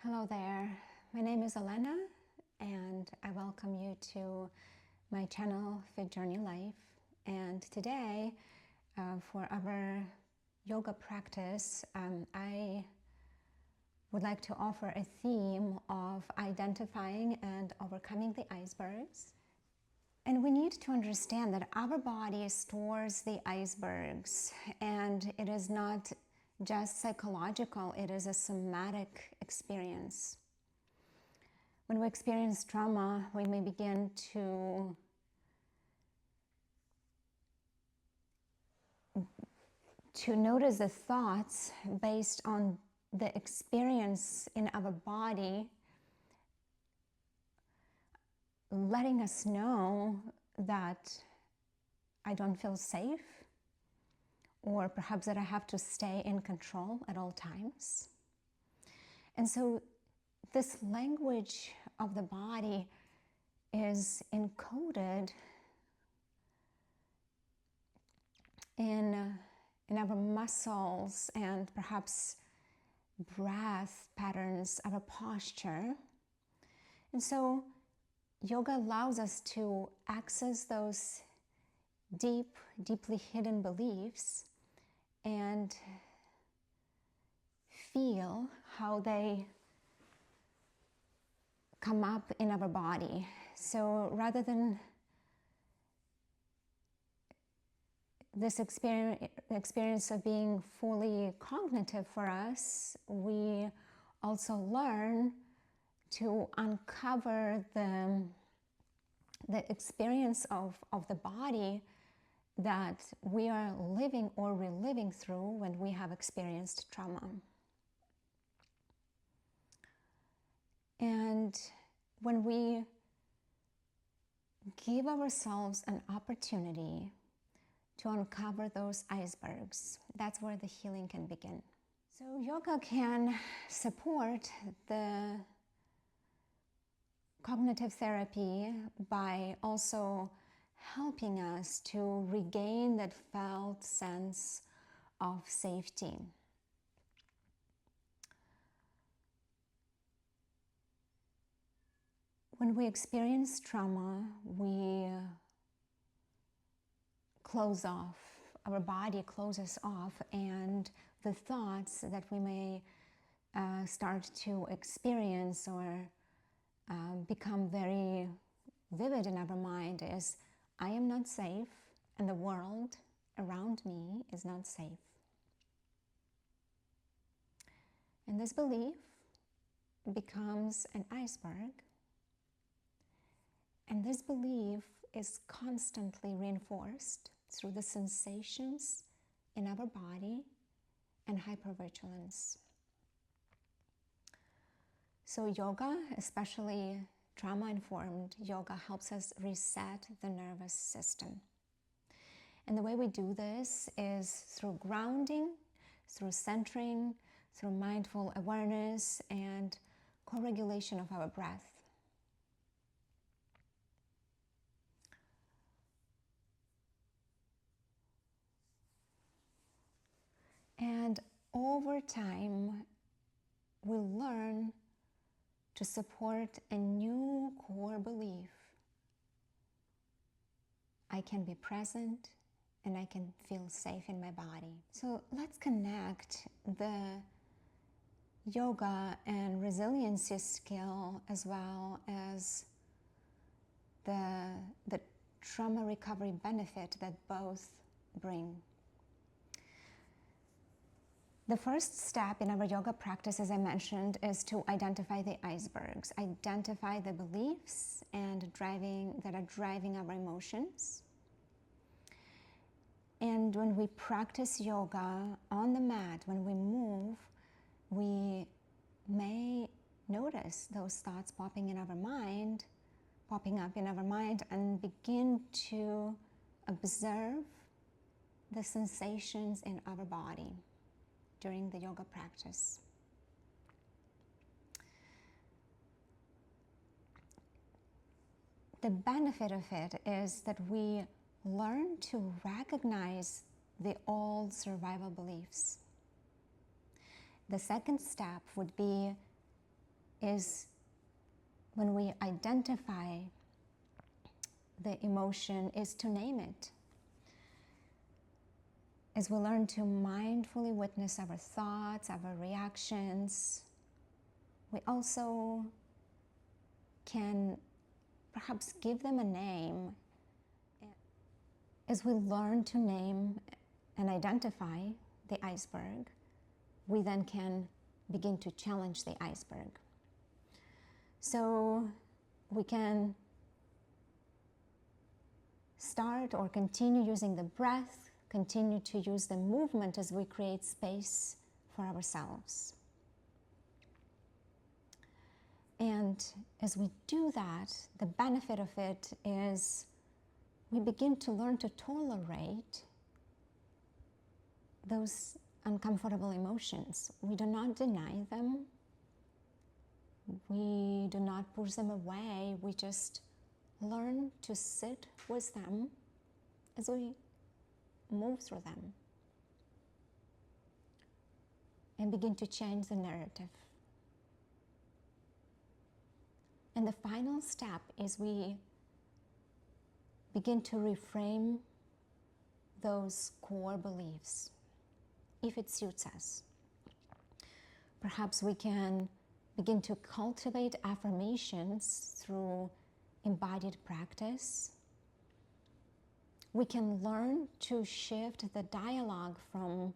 Hello there, my name is Elena and I welcome you to my channel Fit Journey Life. And today for our yoga practice I would like to offer a theme of identifying and overcoming the icebergs. And we need to understand that our body stores the icebergs, and it is not just psychological, it is a somatic experience. When we experience trauma, we may begin to notice the thoughts based on the experience in our body, letting us know that I don't feel safe, or perhaps that I have to stay in control at all times. And so this language of the body is encoded in our muscles and perhaps breath patterns, our posture. And so yoga allows us to access those deeply hidden beliefs and feel how they come up in our body. So rather than this experience of being fully cognitive for us, we also learn to uncover the experience of the body that we are living or reliving through when we have experienced trauma. And when we give ourselves an opportunity to uncover those icebergs, that's where the healing can begin. So yoga can support the cognitive therapy by also helping us to regain that felt sense of safety. When we experience trauma, we close off, our body closes off, and the thoughts that we may start to experience or become very vivid in our mind is, I am not safe and the world around me is not safe. And this belief becomes an iceberg, and this belief is constantly reinforced through the sensations in our body and hypervigilance. So yoga, especially trauma-informed yoga, helps us reset the nervous system. And the way we do this is through grounding, through centering, through mindful awareness and co-regulation of our breath. And over time, we learn to support a new core belief. I can be present and I can feel safe in my body. So let's connect the yoga and resiliency skill as well as the trauma recovery benefit that both bring. The first step in our yoga practice, as I mentioned, is to identify the icebergs, identify the beliefs and that are driving our emotions. And when we practice yoga on the mat, when we move, we may notice those thoughts popping up in our mind, and begin to observe the sensations in our body during the yoga practice. The benefit of it is that we learn to recognize the old survival beliefs. The second step would be is when we identify the emotion is to name it. As we learn to mindfully witness our thoughts, our reactions, we also can perhaps give them a name. As we learn to name and identify the iceberg, we then can begin to challenge the iceberg. So we can start or continue using the breath, continue to use the movement as we create space for ourselves. And as we do that, the benefit of it is we begin to learn to tolerate those uncomfortable emotions. We do not deny them. We do not push them away. We just learn to sit with them as we move through them and begin to change the narrative. And the final step is we begin to reframe those core beliefs, if it suits us. Perhaps we can begin to cultivate affirmations through embodied practice. We can learn to shift the dialogue from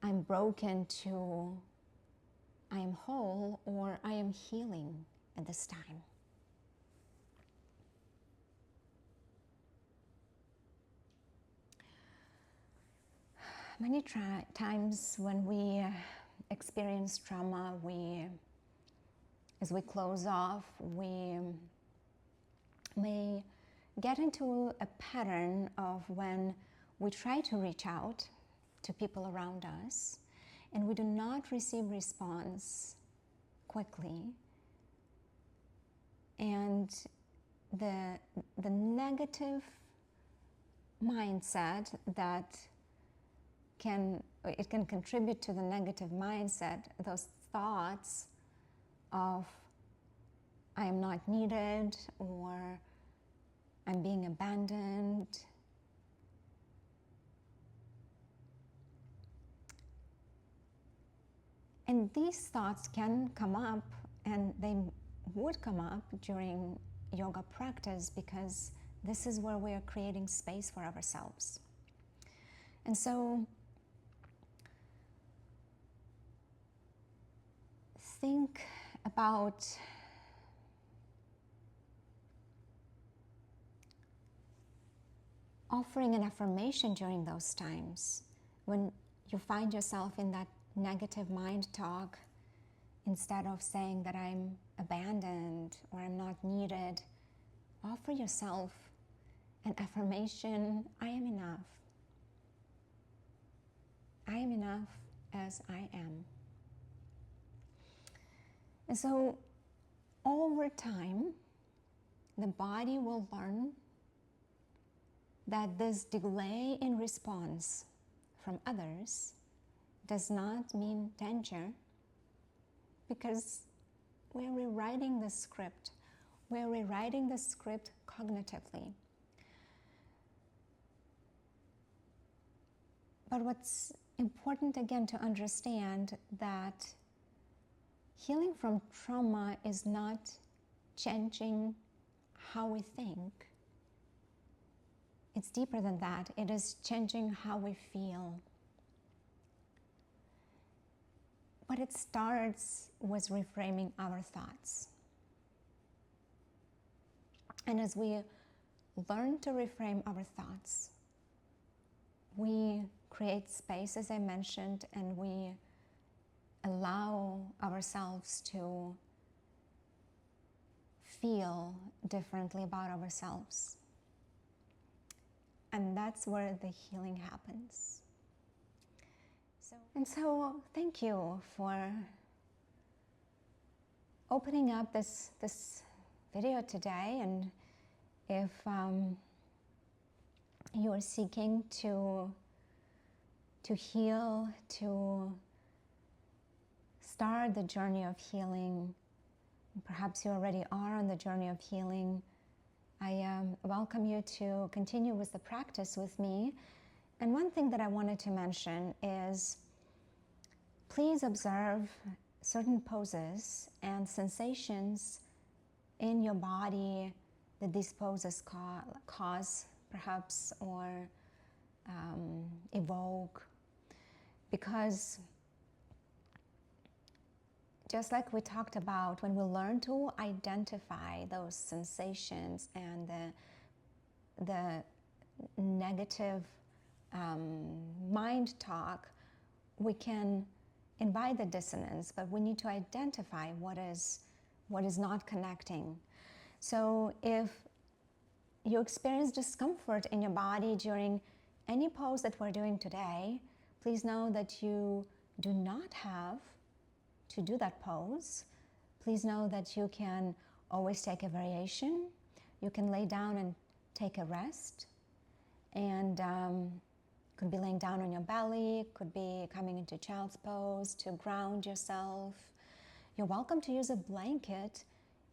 I'm broken to I am whole or I am healing at this time. Many times when we experience trauma, as we close off, we may get into a pattern of when we try to reach out to people around us and we do not receive response quickly. And the negative mindset that can contribute to the negative mindset, those thoughts of I am not needed or I'm being abandoned. And these thoughts can come up, and they would come up during yoga practice because this is where we are creating space for ourselves. And so think about offering an affirmation during those times when you find yourself in that negative mind talk. Instead of saying that I'm abandoned or I'm not needed, offer yourself an affirmation, I am enough. I am enough as I am. And so over time, the body will learn that this delay in response from others does not mean danger, because we're rewriting the script. We're rewriting the script cognitively. But what's important again to understand that healing from trauma is not changing how we think. It's deeper than that. It is changing how we feel. But it starts with reframing our thoughts. And as we learn to reframe our thoughts, we create space, as I mentioned, and we allow ourselves to feel differently about ourselves. And that's where the healing happens. So thank you for opening up this video today. And if you are seeking to heal, to start the journey of healing, perhaps you already are on the journey of healing, I welcome you to continue with the practice with me. And one thing that I wanted to mention is please observe certain poses and sensations in your body that these poses cause, perhaps, or evoke. Because just like we talked about, when we learn to identify those sensations and the negative mind talk, we can invite the dissonance, but we need to identify what is not connecting. So if you experience discomfort in your body during any pose that we're doing today, please know that you do not have to do that pose. Please know that you can always take a variation. You can lay down and take a rest. And could be laying down on your belly, could be coming into child's pose to ground yourself. You're welcome to use a blanket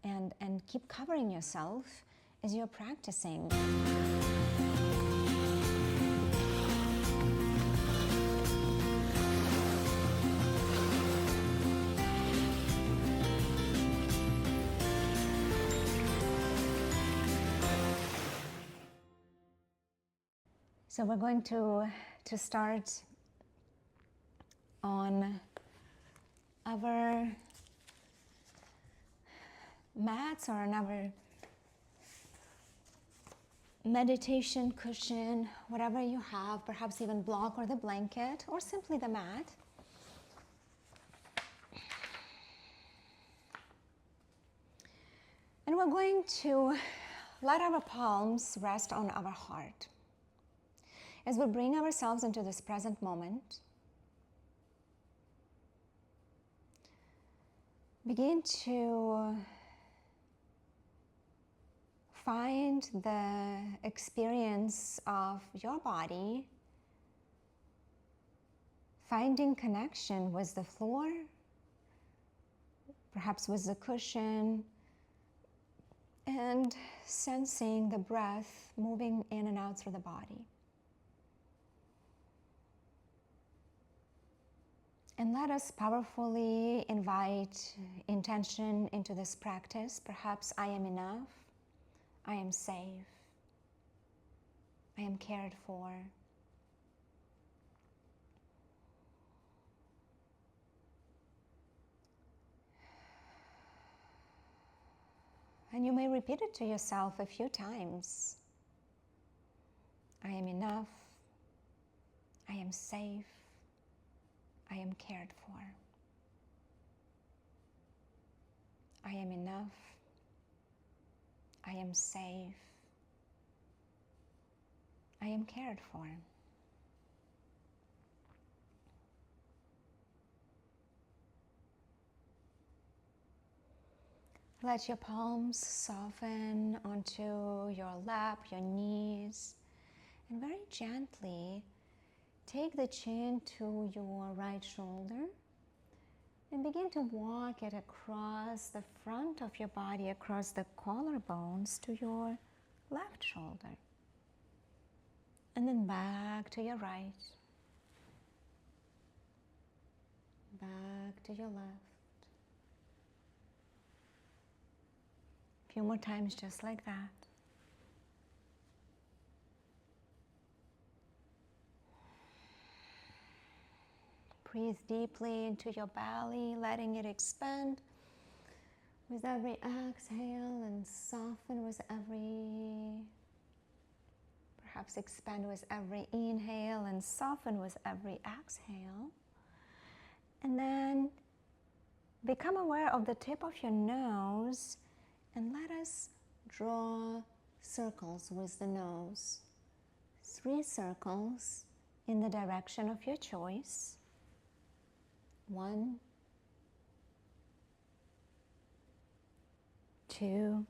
and keep covering yourself as you're practicing. So we're going to start on our mats or on our meditation cushion, whatever you have, perhaps even block or the blanket or simply the mat. And we're going to let our palms rest on our heart. As we bring ourselves into this present moment, begin to find the experience of your body, finding connection with the floor, perhaps with the cushion, and sensing the breath moving in and out through the body. And let us powerfully invite intention into this practice. Perhaps I am enough, I am safe, I am cared for. And you may repeat it to yourself a few times. I am enough, I am safe, I am cared for. I am enough. I am safe. I am cared for. Let your palms soften onto your lap, your knees, and very gently take the chin to your right shoulder and begin to walk it across the front of your body, across the collarbones to your left shoulder. And then back to your right, back to your left. A few more times just like that. Breathe deeply into your belly, letting it expand with every exhale and soften with perhaps expand with every inhale and soften with every exhale. And then become aware of the tip of your nose and let us draw circles with the nose. 3 circles in the direction of your choice. 1, 2,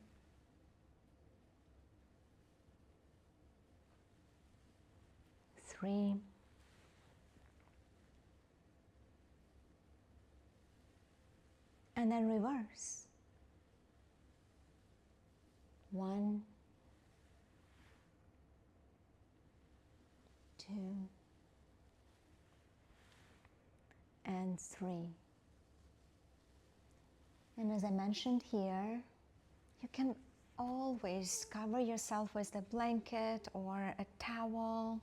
3, And then reverse. 1, 2, and 3. And as I mentioned here, you can always cover yourself with a blanket or a towel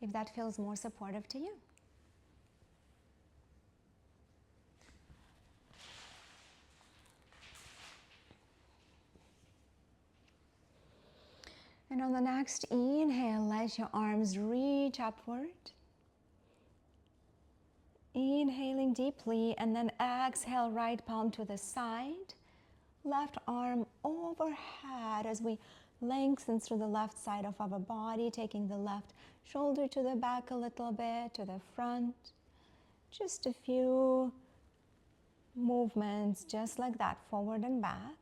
if that feels more supportive to you. And on the next inhale, let your arms reach upward. Inhaling deeply, and then exhale, right palm to the side, left arm overhead as we lengthen through the left side of our body, taking the left shoulder to the back a little bit, to the front. Just a few movements just like that, forward and back.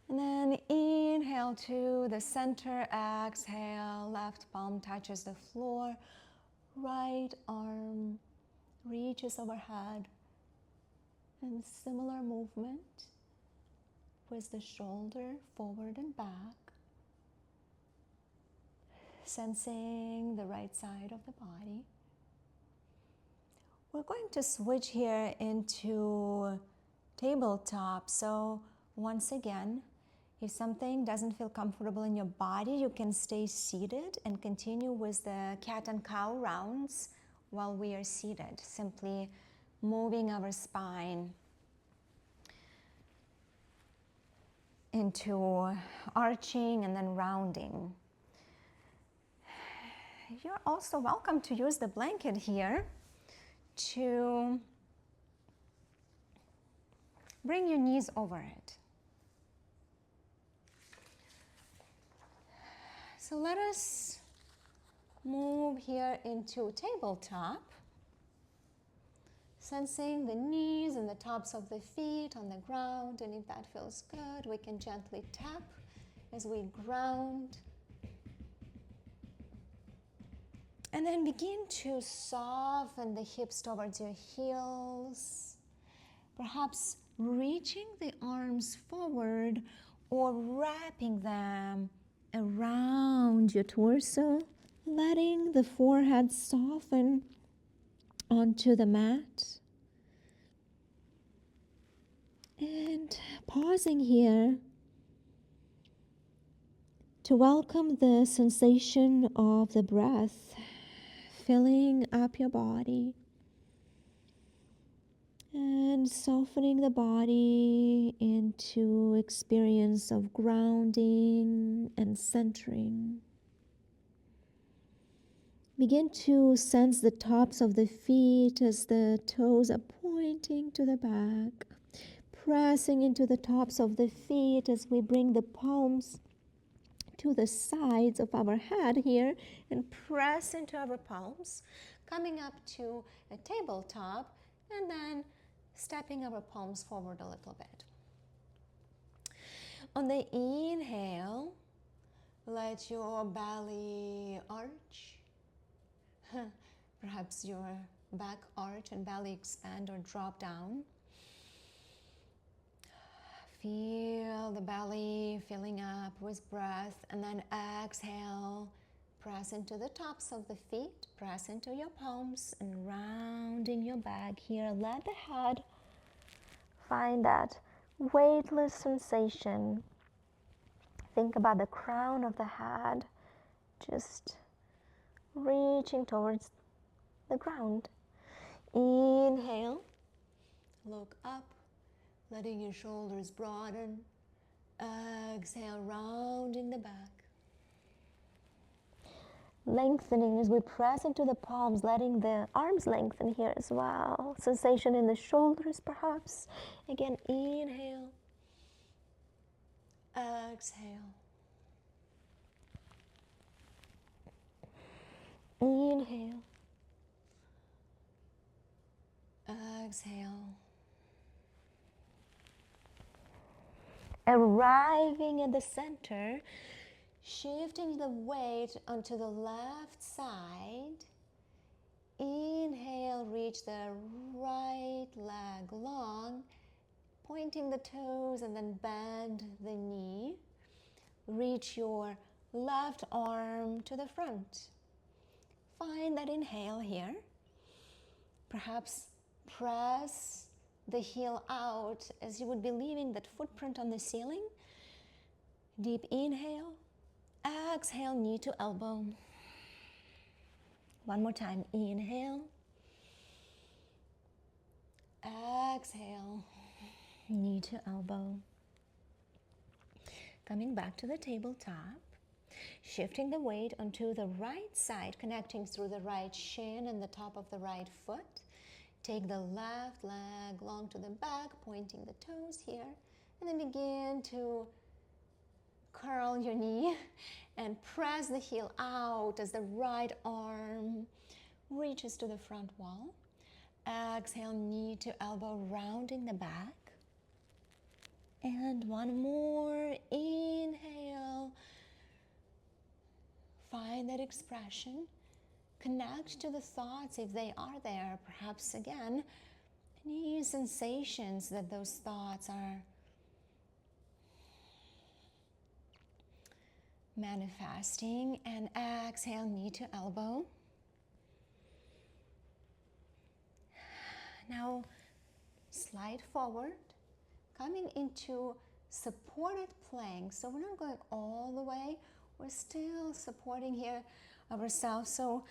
And then inhale to the center, exhale, left palm touches the floor, right arm reaches overhead, and similar movement with the shoulder forward and back, sensing the right side of the body. We're going to switch here into tabletop. So once again, if something doesn't feel comfortable in your body, you can stay seated and continue with the cat and cow rounds while we are seated, simply moving our spine into arching and then rounding. You're also welcome to use the blanket here to bring your knees over it. So let us move here into tabletop, sensing the knees and the tops of the feet on the ground, and if that feels good, we can gently tap as we ground. And then begin to soften the hips towards your heels, perhaps reaching the arms forward or wrapping them around your torso, letting the forehead soften onto the mat. And pausing here to welcome the sensation of the breath filling up your body and softening the body into experience of grounding and centering. Begin to sense the tops of the feet as the toes are pointing to the back, pressing into the tops of the feet as we bring the palms to the sides of our head here and press into our palms, coming up to a tabletop and then stepping our palms forward a little bit. On the inhale, let your belly arch. Perhaps your back arch and belly expand or drop down. Feel the belly filling up with breath, and then exhale. Press into the tops of the feet, press into your palms, and rounding your back here. Let the head find that weightless sensation. Think about the crown of the head just reaching towards the ground. Inhale, look up, letting your shoulders broaden. Exhale, rounding the back. Lengthening as we press into the palms, letting the arms lengthen here as well. Sensation in the shoulders perhaps. Again, inhale. Exhale. Inhale. Exhale. Arriving at the center, shifting the weight onto the left side, inhale, reach the right leg long, pointing the toes and then bend the knee. Reach your left arm to the front. Find that inhale here. Perhaps press the heel out as you would be leaving that footprint on the ceiling. Deep inhale. Exhale, knee to elbow. One more time. Inhale. Exhale, knee to elbow. Coming back to the tabletop. Shifting the weight onto the right side, connecting through the right shin and the top of the right foot. Take the left leg long to the back, pointing the toes here. And then begin to curl your knee and press the heel out as the right arm reaches to the front wall. Exhale, knee to elbow, rounding the back. And one more. Inhale. Find that expression. Connect to the thoughts if they are there. Perhaps again, any sensations that those thoughts are manifesting. And exhale, knee to elbow. Now slide forward, coming into supported plank. So we're not going all the way. We're still supporting here ourselves. So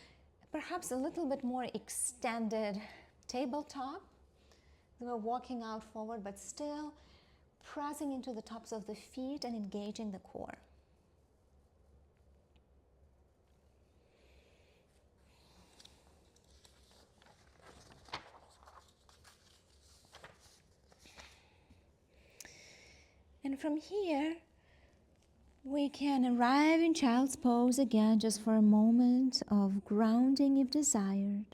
perhaps a little bit more extended tabletop. We're walking out forward, but still pressing into the tops of the feet and engaging the core. And from here, we can arrive in child's pose again, just for a moment of grounding if desired.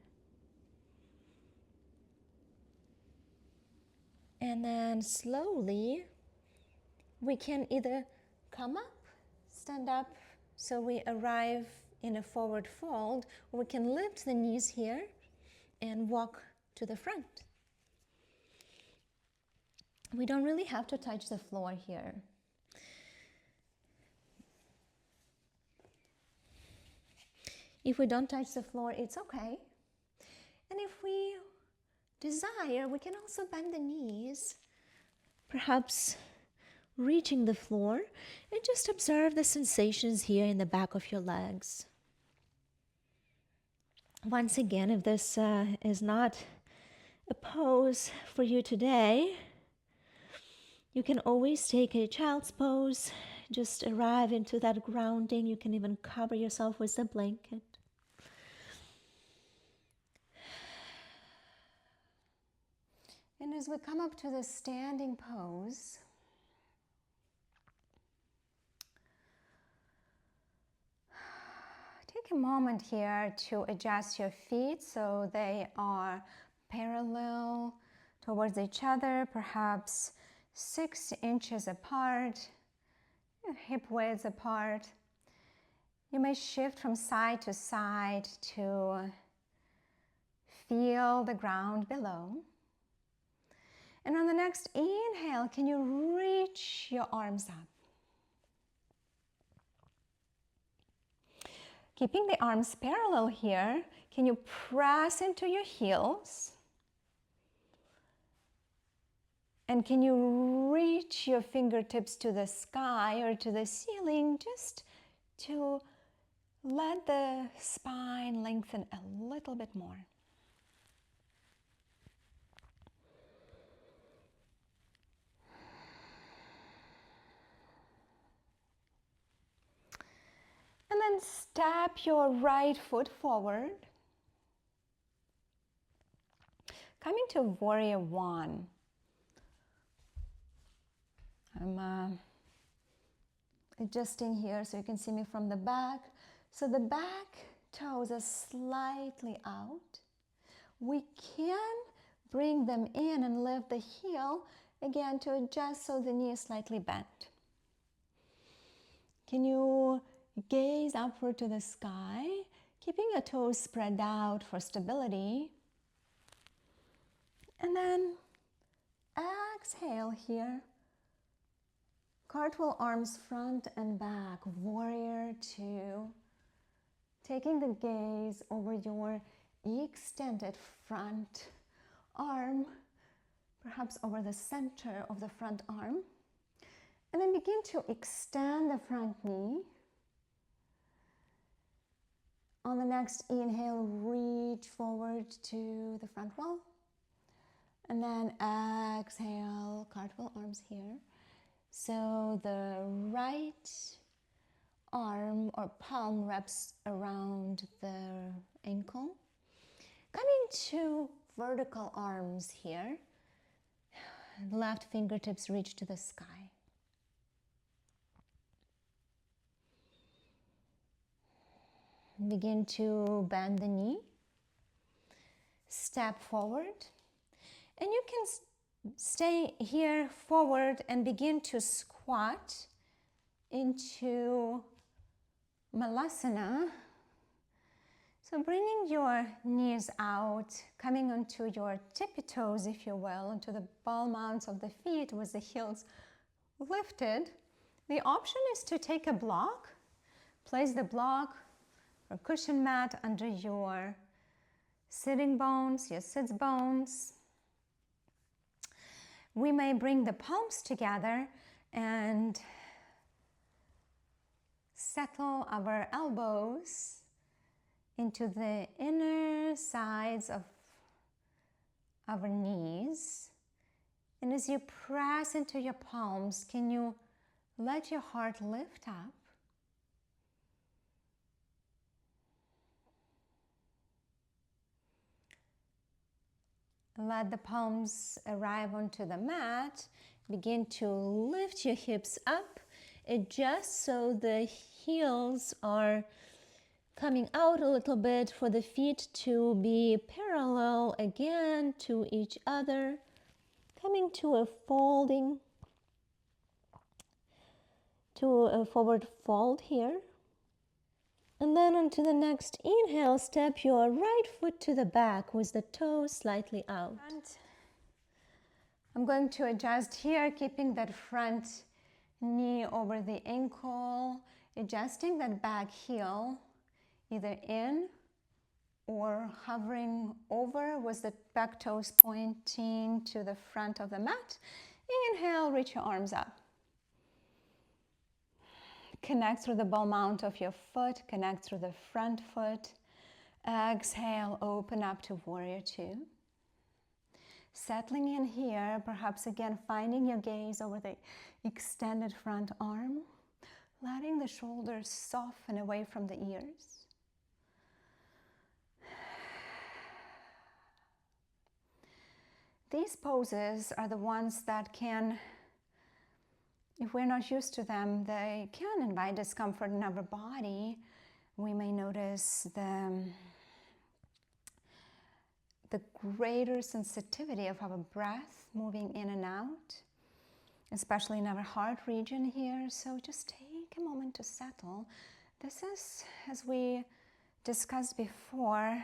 And then slowly, we can either come up, stand up, so we arrive in a forward fold, or we can lift the knees here and walk to the front. We don't really have to touch the floor here. If we don't touch the floor, it's okay. And if we desire, we can also bend the knees, perhaps reaching the floor, and just observe the sensations here in the back of your legs. Once again, if this is not a pose for you today, you can always take a child's pose, just arrive into that grounding. You can even cover yourself with a blanket. And as we come up to the standing pose, take a moment here to adjust your feet so they are parallel towards each other, perhaps 6 inches apart, hip width apart. You may shift from side to side to feel the ground below. And on the next inhale, can you reach your arms up? Keeping the arms parallel here, can you press into your heels? And can you reach your fingertips to the sky or to the ceiling, just to let the spine lengthen a little bit more? And then step your right foot forward. Coming to Warrior One. I'm adjusting here so you can see me from the back. So the back toes are slightly out. We can bring them in and lift the heel again to adjust so the knee is slightly bent. Can you gaze upward to the sky? Keeping your toes spread out for stability. And then exhale here. Cartwheel arms front and back, warrior two. Taking the gaze over your extended front arm, perhaps over the center of the front arm. And then begin to extend the front knee. On the next inhale, reach forward to the front wall. And then exhale, cartwheel arms here. So the right arm or palm wraps around the ankle. Coming to vertical arms here. Left fingertips reach to the sky. Begin to bend the knee. Step forward. And you can stay here forward and begin to squat into Malasana. So bringing your knees out, coming onto your tippy toes, if you will, onto the ball mounts of the feet with the heels lifted. The option is to take a block, place the block or cushion mat under your sitting bones, your sits bones. We may bring the palms together and settle our elbows into the inner sides of our knees. And as you press into your palms, can you let your heart lift up? Let the palms arrive onto the mat. Begin to lift your hips up. Adjust so the heels are coming out a little bit for the feet to be parallel again to each other. Coming to a folding, to a forward fold here. And then onto the next inhale, step your right foot to the back with the toes slightly out. And I'm going to adjust here, keeping that front knee over the ankle, adjusting that back heel, either in or hovering over with the back toes pointing to the front of the mat. Inhale, reach your arms up. Connect through the ball mount of your foot, connect through the front foot. Exhale, open up to warrior two. Settling in here, perhaps again finding your gaze over the extended front arm, letting the shoulders soften away from the ears. These poses are the ones that can, if we're not used to them, they can invite discomfort in our body. We may notice the greater sensitivity of our breath moving in and out, especially in our heart region here. So just take a moment to settle. This is, as we discussed before,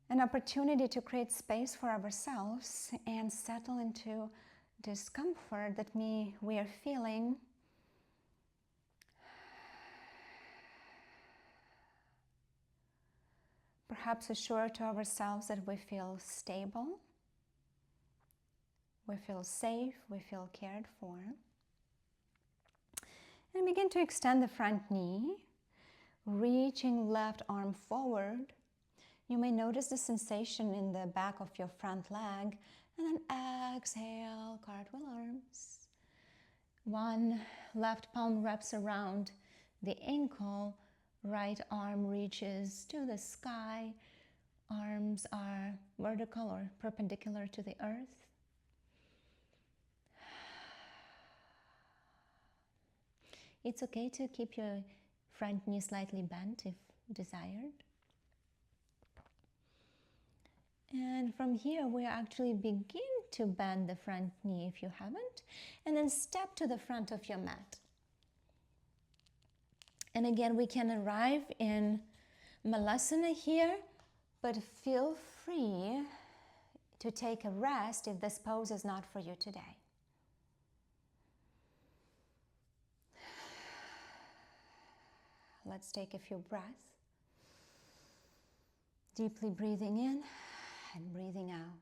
an opportunity to create space for ourselves and settle into discomfort that we are feeling. Perhaps assure to ourselves that we feel stable, we feel safe, we feel cared for. And begin to extend the front knee, reaching left arm forward. You may notice the sensation in the back of your front leg. And then exhale, cartwheel arms. One left palm wraps around the ankle, right arm reaches to the sky. Arms are vertical or perpendicular to the earth. It's okay to keep your front knee slightly bent if desired. And from here, we actually begin to bend the front knee if you haven't, and then step to the front of your mat. And again, we can arrive in Malasana here, but feel free to take a rest if this pose is not for you today. Let's take a few breaths. Deeply breathing in and breathing out.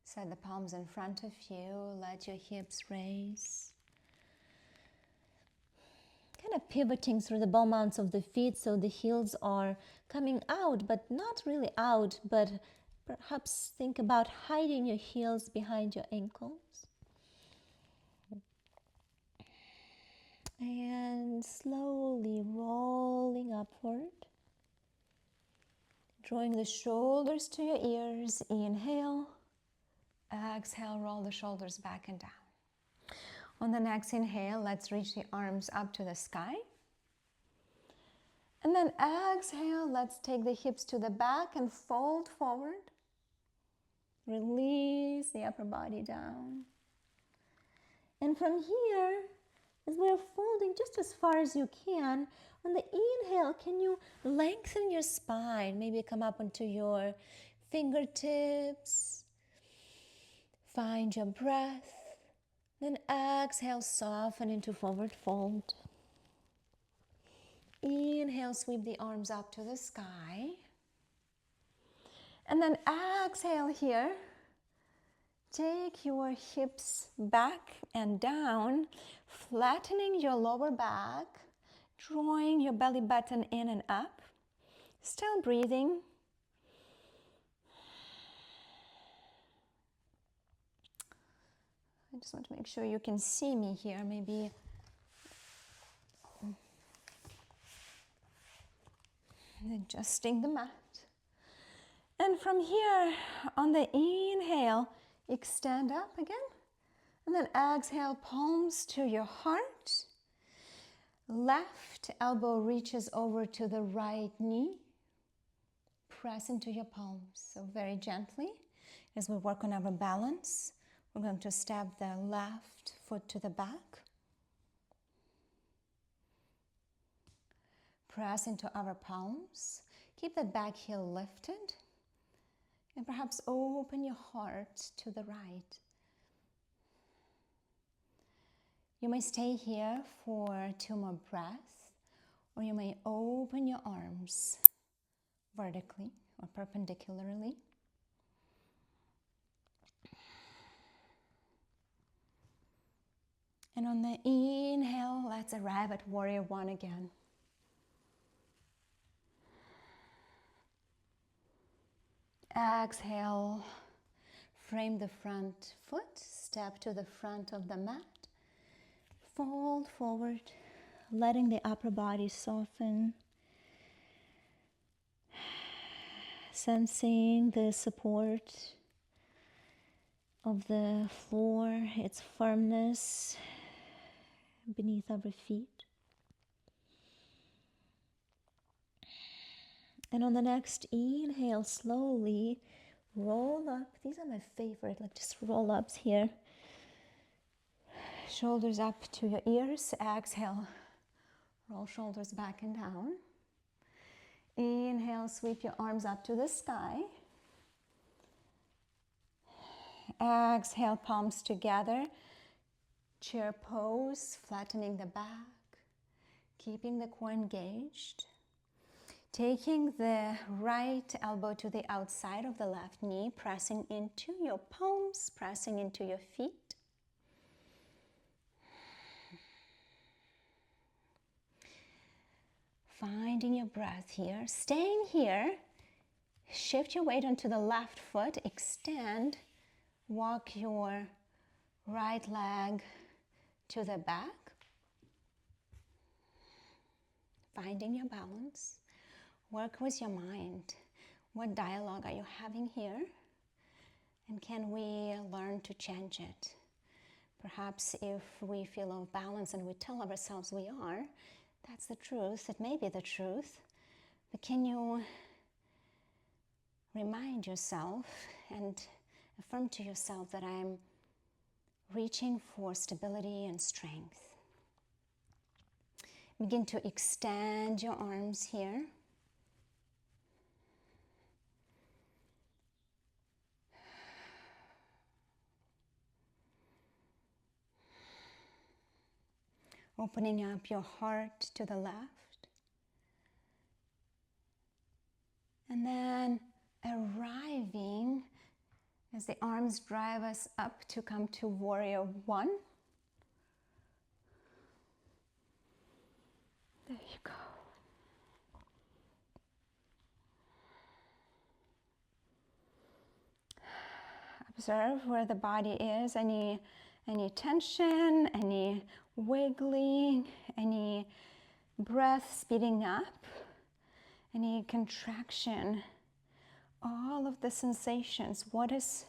Set the palms in front of you. Let your hips raise. Kind of pivoting through the ball mounts of the feet so the heels are coming out, but not really out, but perhaps think about hiding your heels behind your ankles. And slowly rolling upward. Drawing the shoulders to your ears. Inhale. Exhale, roll the shoulders back and down. On the next inhale, let's reach the arms up to the sky. And then exhale, let's take the hips to the back and fold forward. Release the upper body down. And from here, as we're folding just as far as you can, on the inhale, can you lengthen your spine? Maybe come up onto your fingertips. Find your breath. Then exhale, soften into forward fold. Inhale, sweep the arms up to the sky. And then exhale here. Take your hips back and down, flattening your lower back, drawing your belly button in and up. Still breathing. I just want to make sure you can see me here, maybe. Adjusting the mat. And from here, on the inhale, extend up again. And then exhale, palms to your heart. Left elbow reaches over to the right knee. Press into your palms. So very gently, as we work on our balance, we're going to step the left foot to the back. Press into our palms. Keep the back heel lifted. And perhaps open your heart to the right. You may stay here for 2 more breaths, or you may open your arms vertically or perpendicularly. And on the inhale, let's arrive at Warrior One again. Exhale, frame the front foot, step to the front of the mat, fold forward, letting the upper body soften, sensing the support of the floor, its firmness beneath our feet. And on the next inhale, slowly roll up. These are my favorite, like just roll ups here. Shoulders up to your ears. Exhale, roll shoulders back and down. Inhale, sweep your arms up to the sky. Exhale, palms together. Chair pose, flattening the back, keeping the core engaged. Taking the right elbow to the outside of the left knee, pressing into your palms, pressing into your feet. Finding your breath here. Staying here, shift your weight onto the left foot, extend, walk your right leg to the back. Finding your balance. Work with your mind. What dialogue are you having here? And can we learn to change it? Perhaps if we feel off balance and we tell ourselves we are, that's the truth. It may be the truth. But can you remind yourself and Affirm to yourself that I'm reaching for stability and strength. Begin to extend your arms here. Opening up your heart to the left. And then arriving as the arms drive us up to come to Warrior One. There you go. Observe where the body is, any tension, any wiggling, any breath speeding up, any contraction, all of the sensations. What is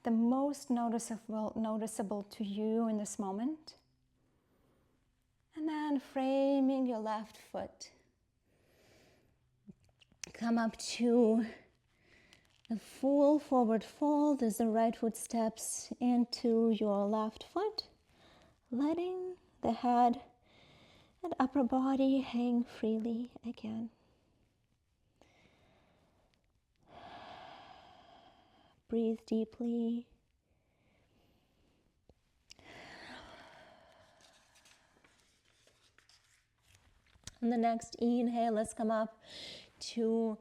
the most noticeable to you in this moment? And then framing your left foot. Come up to a full forward fold as the right foot steps into your left foot, letting the head and upper body hang freely again. Breathe deeply. On the next inhale, let's come up to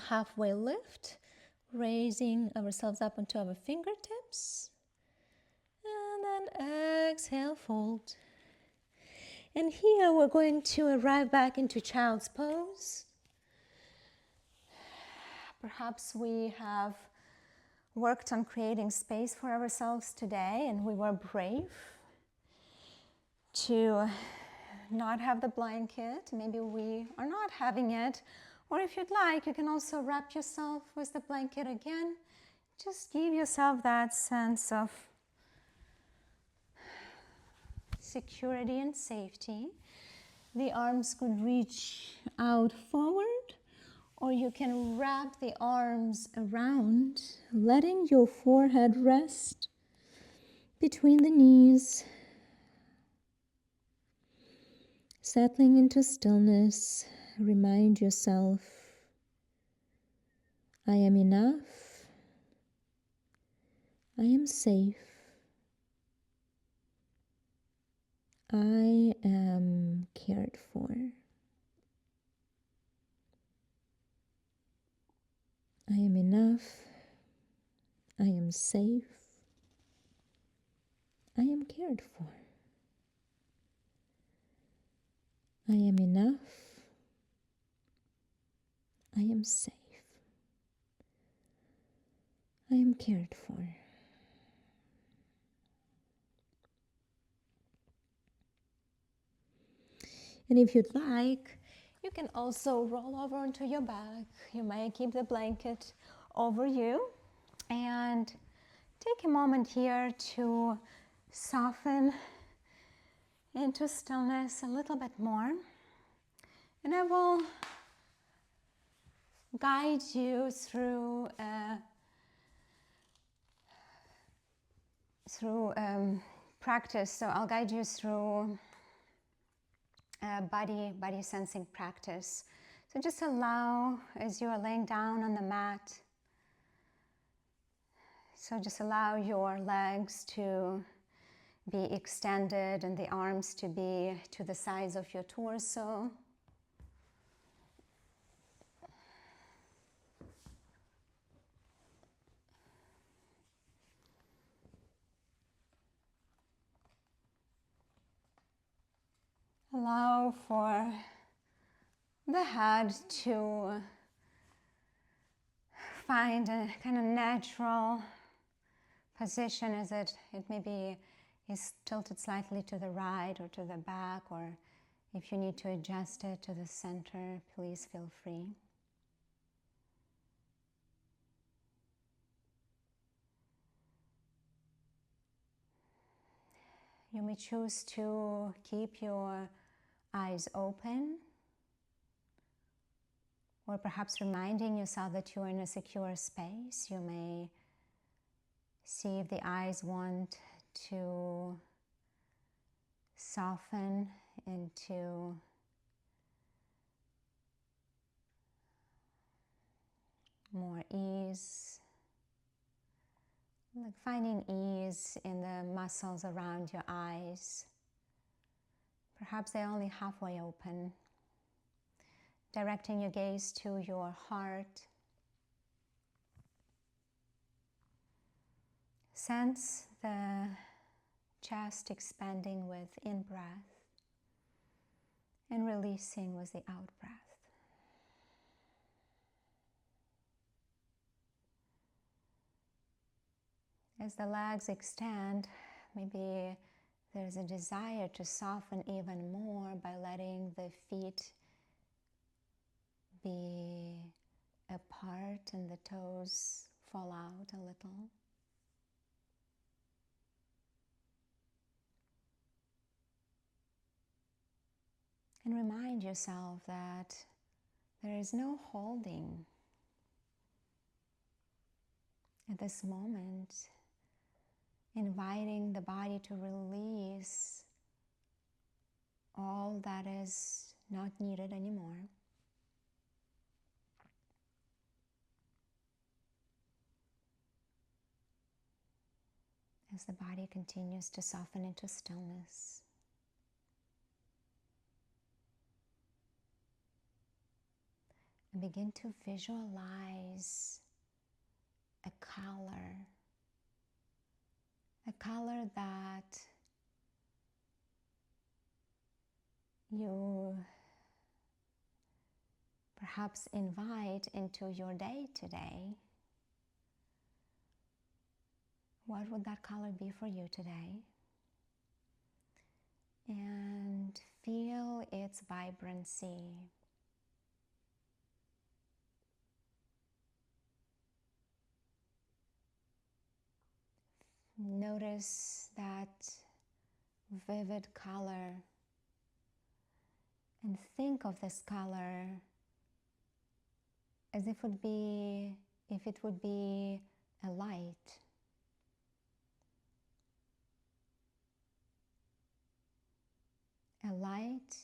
halfway lift, raising ourselves up onto our fingertips. And then exhale, fold. And here we're going to arrive back into child's pose. Perhaps we have worked on creating space for ourselves today and we were brave to not have the blanket. Maybe we are not having it. Or if you'd like, you can also wrap yourself with the blanket again. Just give yourself that sense of security and safety. The arms could reach out forward, or you can wrap the arms around, letting your forehead rest between the knees, settling into stillness. Remind yourself, I am enough, I am safe, I am cared for. I am enough, I am safe, I am cared for. I am enough, I am safe, I am cared for. And if you'd like, you can also roll over onto your back. You may keep the blanket over you and take a moment here to soften into stillness a little bit more. And I will guide you through practice. So I'll guide you through body sensing practice. So just allow, as you are laying down on the mat, so just allow your legs to be extended and the arms to be to the size of your torso. Allow for the head to find a kind of natural position as it maybe is tilted slightly to the right or to the back, or if you need to adjust it to the center, please feel free. You may choose to keep your eyes open, or perhaps reminding yourself that you're in a secure space. You may see if the eyes want to soften into more ease, like finding ease in the muscles around your eyes. Perhaps they're only halfway open. Directing your gaze to your heart. Sense the chest expanding with in-breath and releasing with the out-breath. As the legs extend, maybe there's a desire to soften even more by letting the feet be apart and the toes fall out a little. And remind yourself that there is no holding at this moment, inviting the body to release all that is not needed anymore. As the body continues to soften into stillness. And begin to visualize a color that you perhaps invite into your day today. What would that color be for you today? And feel its vibrancy. Notice that vivid color and think of this color as if it would be a light. A light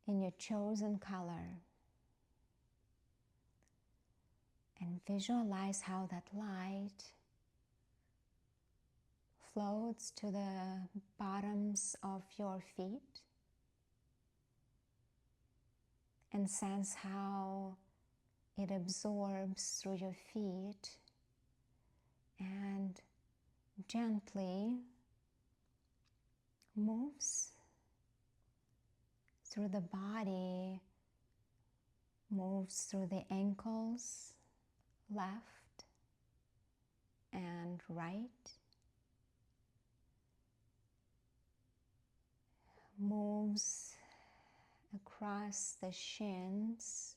in your chosen color. And visualize how that light floats to the bottoms of your feet. And sense how it absorbs through your feet and gently moves through the body, moves through the ankles, left and right, moves across the shins,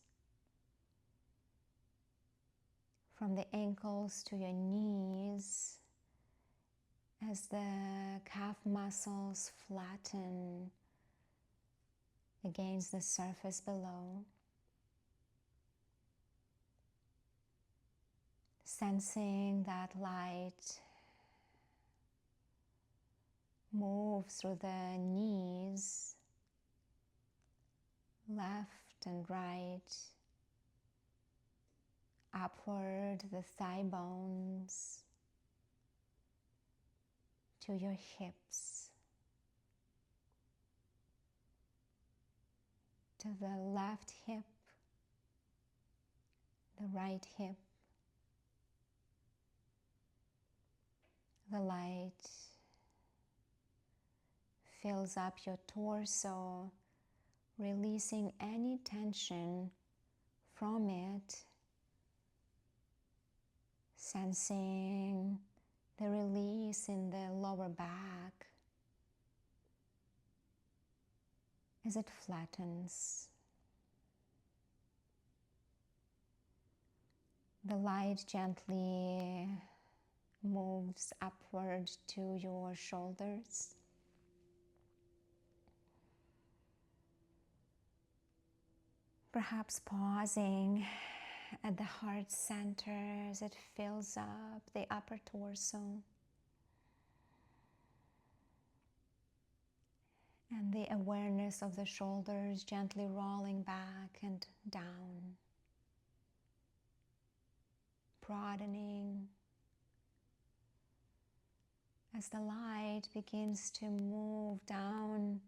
from the ankles to your knees, as the calf muscles flatten against the surface below. Sensing that light move through the knees, left and right, upward the thigh bones to your hips, to the left hip, the right hip. The light fills up your torso, releasing any tension from it, sensing the release in the lower back as it flattens. The light gently moves upward to your shoulders. Perhaps pausing at the heart center as it fills up the upper torso and the awareness of the shoulders gently rolling back and down, broadening as the light begins to move down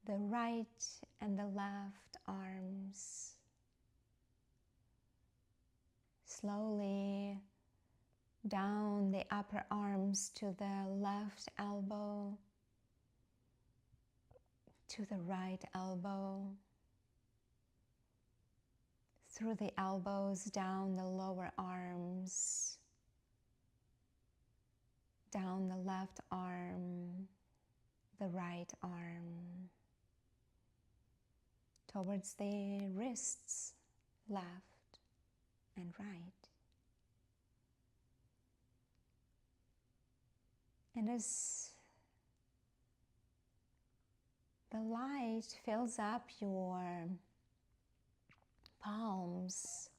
the right and the left arms, slowly down the upper arms to the left elbow, to the right elbow, through the elbows down the lower arms, down the left arm, the right arm, towards the wrists, left and right. And as the light fills up your palms,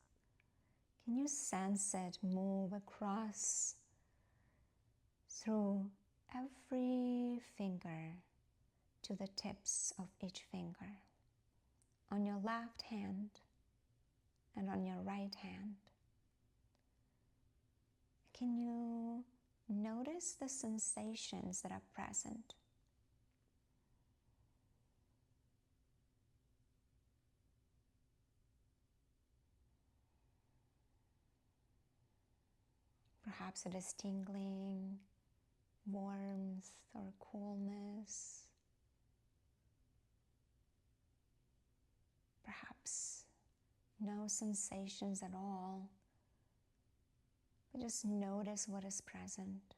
can you sense it move across through every finger to the tips of each finger, on your left hand and on your right hand? Can you notice the sensations that are present? Perhaps it is tingling, warmth or coolness. Perhaps no sensations at all, but just notice what is present.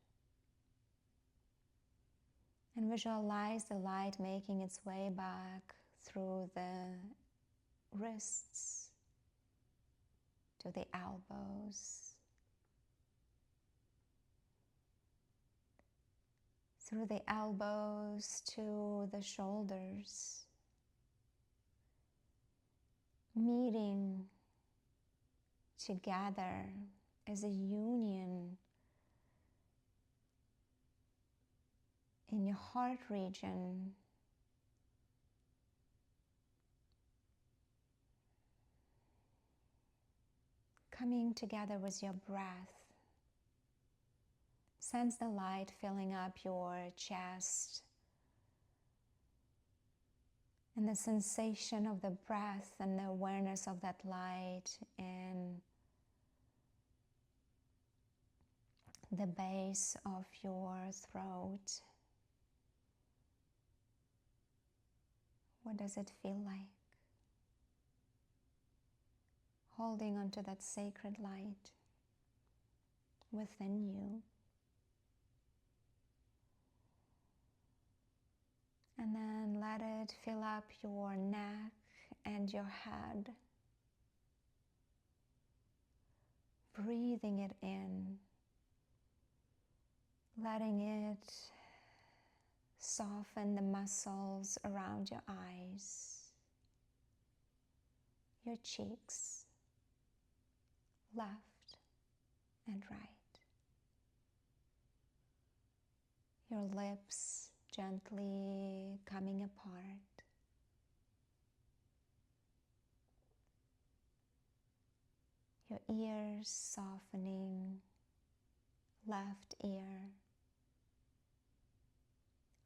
And visualize the light making its way back through the wrists to the elbows, through the elbows to the shoulders, meeting together as a union in your heart region, coming together with your breath. Sense the light filling up your chest and the sensation of the breath and the awareness of that light in the base of your throat. What does it feel like? Holding onto that sacred light within you. And then let it fill up your neck and your head. Breathing it in, letting it soften the muscles around your eyes, your cheeks, left and right. Your lips gently coming apart. Your ears softening, left ear,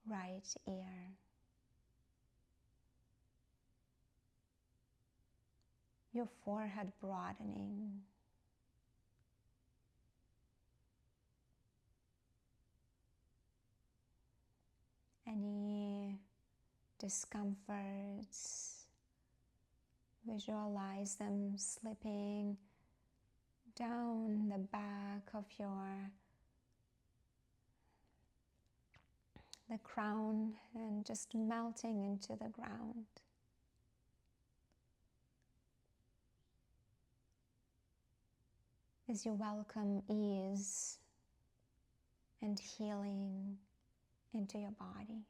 right ear. Your forehead broadening. Any discomforts, visualize them slipping down the back of the crown and just melting into the ground. As you welcome ease and healing into your body.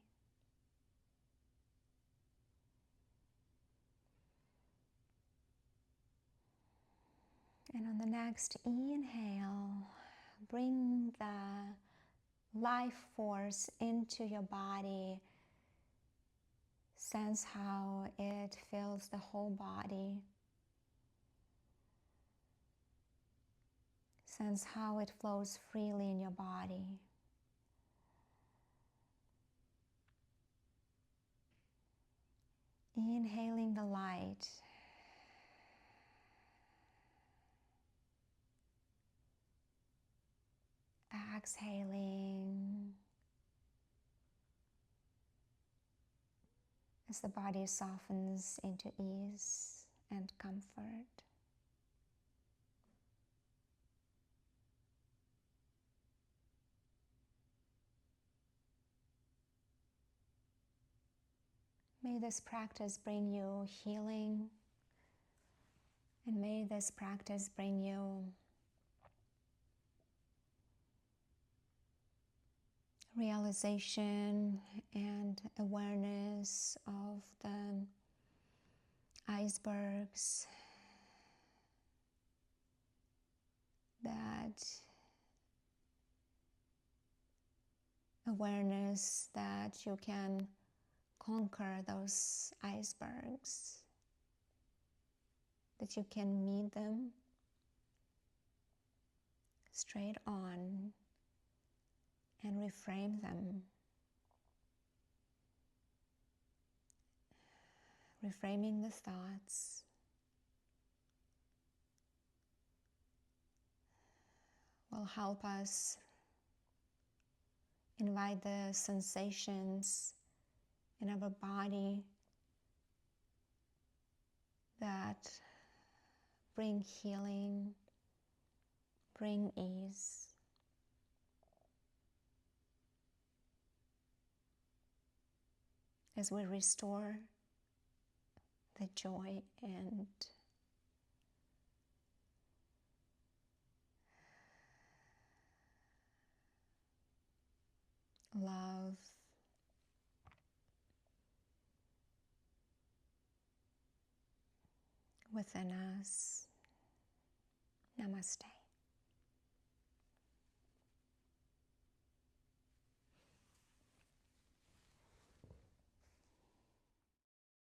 And on the next inhale, bring the life force into your body. Sense how it fills the whole body. Sense how it flows freely in your body. Inhaling the light. Exhaling as the body softens into ease and comfort. May this practice bring you healing, and may this practice bring you realization and awareness of the icebergs that awareness that you can conquer those icebergs, that you can meet them straight on and reframe them. Reframing the thoughts will help us invite the sensations in our body that bring healing, bring ease. As we restore the joy and love within us. Namaste.